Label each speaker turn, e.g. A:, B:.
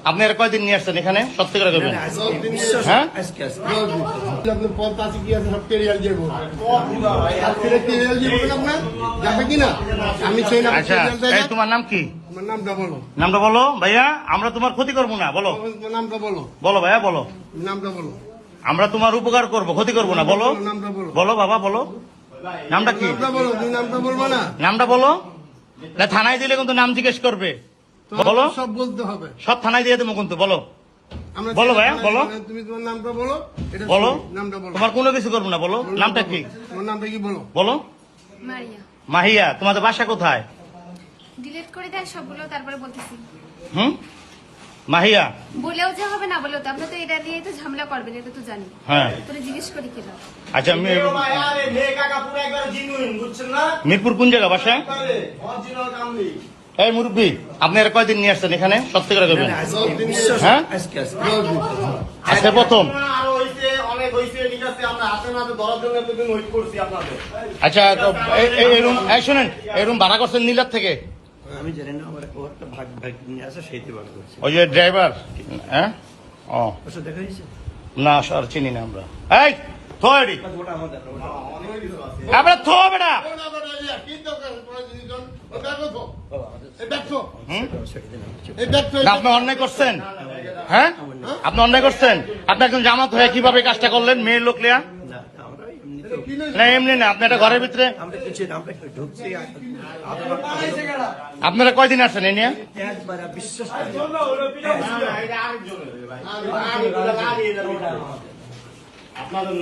A: আপনি আর কয়দিন নিয়ে আসছেন এখানে? সত্যি করে করবেন? হ্যাঁ,
B: আপনার পথ আছে কি আছে সব কেরিয়াল যাবো কেরিয়াল যাবো আপনার যাবে কিনা আমি সেই না।
A: আচ্ছা, এই তোমার নাম কি?
B: আমার নামটা বলো।
A: নামটা বলো ভাইয়া, আমরা তোমার ক্ষতি করবো না। বলো
B: নামটা বলো।
A: বলো ভাইয়া, বলো।
B: নামটা বলো।
A: আমরা তোমার উপকার করবো, ক্ষতি করবো না। বলো
B: নামটা বলো।
A: বলো বাবা, বলো নামটা কি?
B: নামটা বলো। তুমি নামটা বলবো না?
A: নামটা বলো না, থানায় দিলে কিন্তু নাম জিজ্ঞেস করবে। বলো,
B: সব বলতে হবে।
A: সব থানায় দিয়ে দেবো কিন্তু। বলো
B: আমরা
A: বলো ভাইয়া, বলো।
B: তুমি তোমার নামটা বলো। এটা
A: বলো,
B: নামটা বলো।
A: তোমার কোনো কিছু করবো না। বলো নামটা কি?
B: তোমার নামটা কি বলো?
A: বলো।
C: মারিয়া।
A: মাহিয়া, তোমাদের বাসা কোথায়?
C: ডিলিট করে দেন সবগুলো, তারপরে বলতেছি।
A: মাহিয়া,
C: বলেও যে হবে না বলেও তো, আপনি তো এটা নিয়ে তো ঝামেলা করবেন, এটা তো জানি।
A: হ্যাঁ
C: তোরে জিজ্ঞেস করি কিনা।
A: আচ্ছা, মিরপুর কোন জায়গা বাসা? এই মুরব্বী, আপনি আর কয়দিন নিয়ে আসছেন এখানে? সত্যি করে করবেন? হ্যাঁ, আজকে প্রথম। আচ্ছা, শোনেন, এই রুম ভাড়া করছেন নীলার থেকে?
D: আমি জানি না, আমার একটা ভাগ নিয়ে আসে সেইতে বার করছে।
A: ওই যে ড্রাইভার? হ্যাঁ, ও
D: ওটা দেখা হয়েছে
A: না স্যার, চিনি না আমরা। এই থো এডি,
D: ওটা আমাদের
A: আমরা থো বেটা। আপনি অন্যায় করছেন। হ্যাঁ, আপনি অন্যায় করছেন। আপনি একজন জামাত হয়ে কিভাবে কাজটা করলেন? মেয়ের লোক লিয়া? না এমনি না, আপনি একটা ঘরের ভিতরে।
D: আমরা কিছু আমরা ঢুকছি
A: আপনারা কয়দিন আসছেন এই নিয়ে?
D: একবার বিশ্বাস
A: আপনাদের